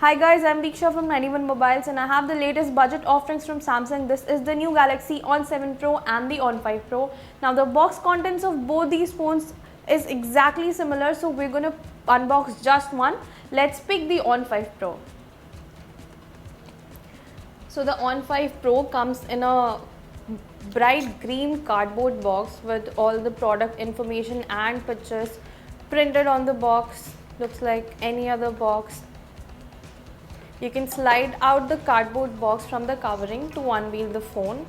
Hi guys, I'm Diksha from 91 Mobiles and I have the latest budget offerings from Samsung. This is the new Galaxy On 7 Pro and the On 5 Pro. Now the box contents of both these phones is exactly similar, so we're going to unbox just one. Let's pick the On 5 Pro. So the On 5 Pro comes in a bright green cardboard box with all the product information and pictures printed on the box. Looks like any other box. You can slide out the cardboard box from the covering to unveil the phone.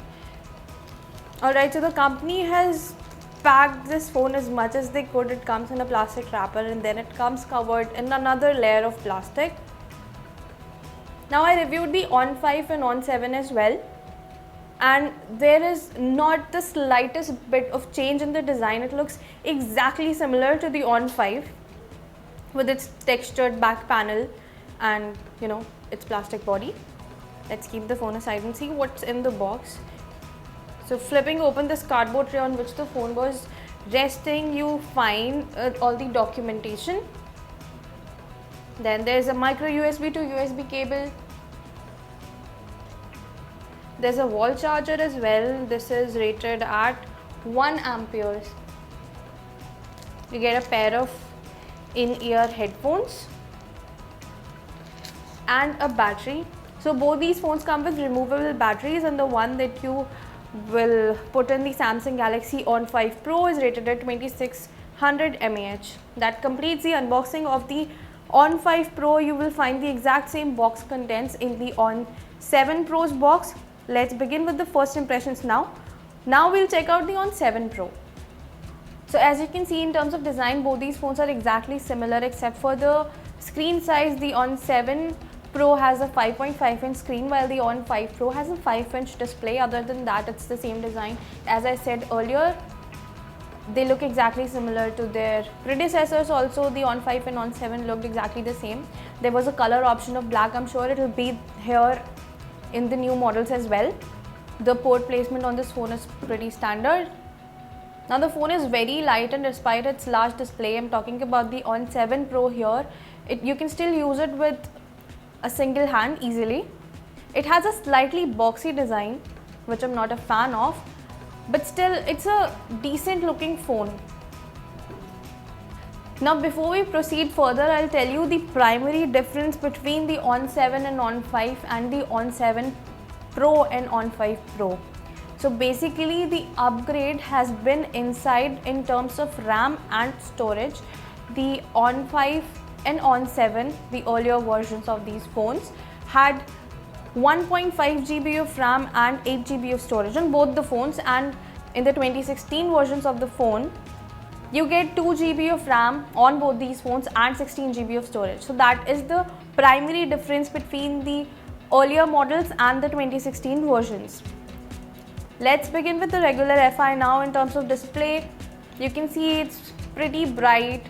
Alright, so the company has packed this phone as much as they could. It comes in a plastic wrapper and then it comes covered in another layer of plastic. Now I reviewed the On 5 and On 7 as well, and there is not the slightest bit of change in the design. It looks exactly similar to the On 5 with its textured back panel and its plastic body. Let's keep the phone aside and see what's in the box. So flipping open this cardboard tray on which the phone was resting, you find all the documentation. Then there's a micro USB to USB cable. There's a wall charger as well. This is rated at 1 amperes. You get a pair of in-ear headphones and a battery. So both these phones come with removable batteries, and the one that you will put in the Samsung Galaxy On 5 Pro is rated at 2600 mAh. That completes the unboxing of the On 5 Pro. You will find the exact same box contents in the On 7 Pro's box. Let's begin with the first impressions now. Now we'll check out the On 7 Pro. So as you can see, in terms of design, both these phones are exactly similar except for the screen size. The On 7 Pro has a 5.5 inch screen while the On 5 Pro has a 5 inch display. Other than that, it's the same design. As I said earlier, they look exactly similar to their predecessors. Also, the On 5 and On 7 looked exactly the same. There was a color option of black. I'm sure it will be here in the new models as well. The port placement on this phone is pretty standard. Now the phone is very light, and despite its large display, I'm talking about the On 7 Pro here, you can still use it with a single hand easily. It has a slightly boxy design, which I'm not a fan of, but still it's a decent looking phone. Now before we proceed further, I'll tell you the primary difference between the On 7 and On 5 and the On 7 Pro and On 5 Pro. So basically the upgrade has been inside in terms of RAM and storage. The On 5 and On 7, the earlier versions of these phones, had 1.5 GB of RAM and 8 GB of storage on both the phones, and in the 2016 versions of the phone, you get 2 GB of RAM on both these phones and 16 GB of storage. So that is the primary difference between the earlier models and the 2016 versions. Let's begin with the regular FI now. In terms of display, you can see it's pretty bright.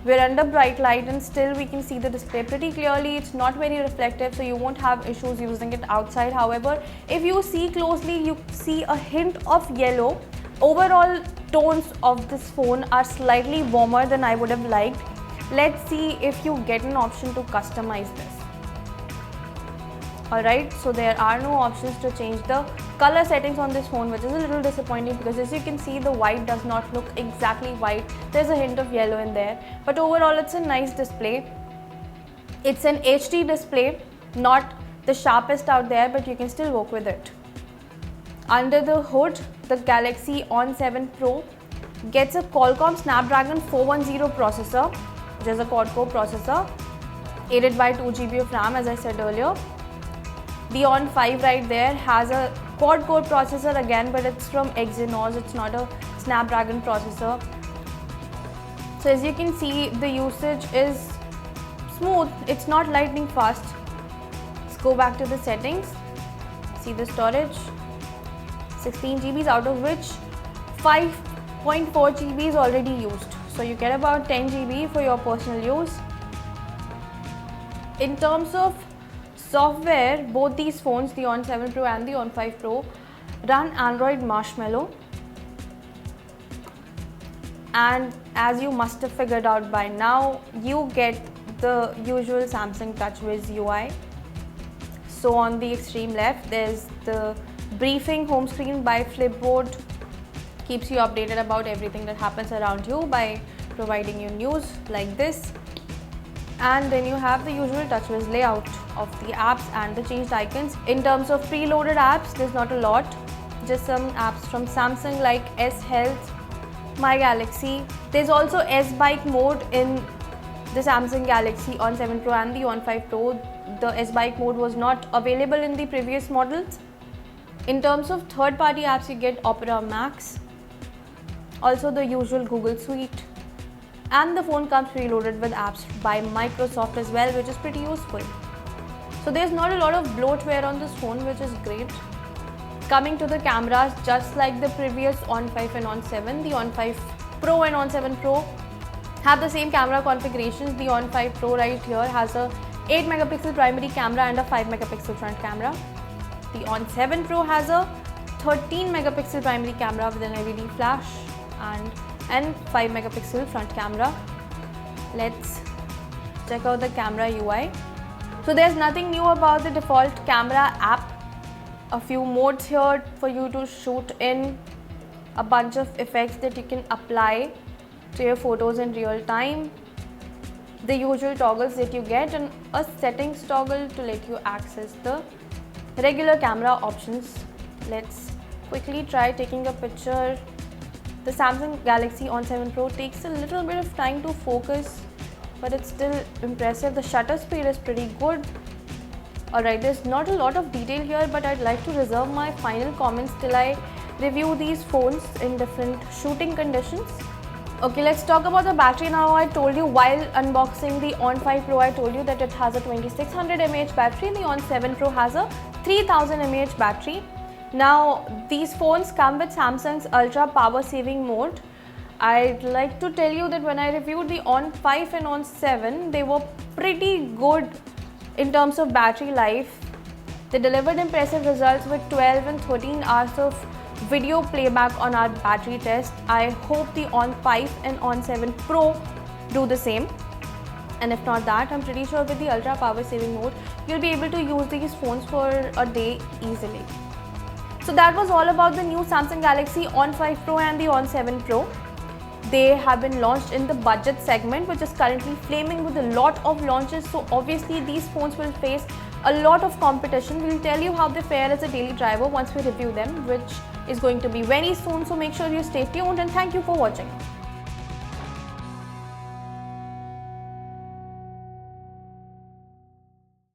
We're under bright light and still we can see the display pretty clearly. It's not very reflective, so you won't have issues using it outside. However, if you see closely, you see a hint of yellow. Overall tones of this phone are slightly warmer than I would have liked. Let's see if you get an option to customize this. Alright, so there are no options to change the color settings on this phone, which is a little disappointing because as you can see, the white does not look exactly white. There's a hint of yellow in there, but overall it's a nice display. It's an HD display, not the sharpest out there, but you can still work with it. Under the hood, the Galaxy On 7 Pro gets a Qualcomm Snapdragon 410 processor, which is a quad-core processor, aided by 2 GB of RAM, as I said earlier. The On 5 right there has a quad-core processor again, but it's from Exynos, it's not a Snapdragon processor. So as you can see, the usage is smooth, it's not lightning fast. Let's go back to the settings. See the storage, 16 GB, out of which 5.4 GB is already used. So you get about 10 GB for your personal use. In terms of software, both these phones, the On 7 Pro and the On 5 Pro, run Android Marshmallow. And as you must have figured out by now, you get the usual Samsung TouchWiz UI. So on the extreme left, there's the briefing home screen by Flipboard. Keeps you updated about everything that happens around you by providing you news like this. And then you have the usual TouchWiz layout of the apps and the changed icons. In terms of preloaded apps, there's not a lot. Just some apps from Samsung like S Health, My Galaxy. There's also S Bike mode in the Samsung Galaxy on 7 Pro and the on 5 Pro. The S Bike mode was not available in the previous models. In terms of third-party apps, you get Opera Max, also the usual Google Suite, and the phone comes preloaded with apps by Microsoft as well, which is pretty useful. So there's not a lot of bloatware on this phone, which is great. Coming to the cameras, just like the previous on 5 and on 7, the on 5 Pro and on 7 Pro have the same camera configurations. The on 5 Pro right here has a 8 megapixel primary camera and a 5 megapixel front camera. The on 7 Pro has a 13 megapixel primary camera with an LED flash and 5 megapixel front camera. Let's check out the camera UI. So there's nothing new about the default camera app. A few modes here for you to shoot in, a bunch of effects that you can apply to your photos in real time, the usual toggles that you get, and a settings toggle to let you access the regular camera options. Let's quickly try taking a picture. The Samsung Galaxy on 7 Pro takes a little bit of time to focus, but it's still impressive. The shutter speed is pretty good. Alright, there's not a lot of detail here, but I'd like to reserve my final comments till I review these phones in different shooting conditions. Okay, let's talk about the battery now. I told you while unboxing the on 5 Pro, I told you that it has a 2600 mAh battery. The on 7 Pro has a 3000 mAh battery. Now, these phones come with Samsung's ultra power saving mode. I'd like to tell you that when I reviewed the on 5 and on 7, they were pretty good in terms of battery life. They delivered impressive results with 12 and 13 hours of video playback on our battery test. I hope the on 5 and on 7 Pro do the same. And if not that, I'm pretty sure with the ultra power saving mode, you'll be able to use these phones for a day easily. So that was all about the new Samsung Galaxy on 5 Pro and the on 7 Pro. They have been launched in the budget segment, which is currently flaming with a lot of launches. So obviously these phones will face a lot of competition. We'll tell you how they fare as a daily driver once we review them, which is going to be very soon. So make sure you stay tuned, and thank you for watching.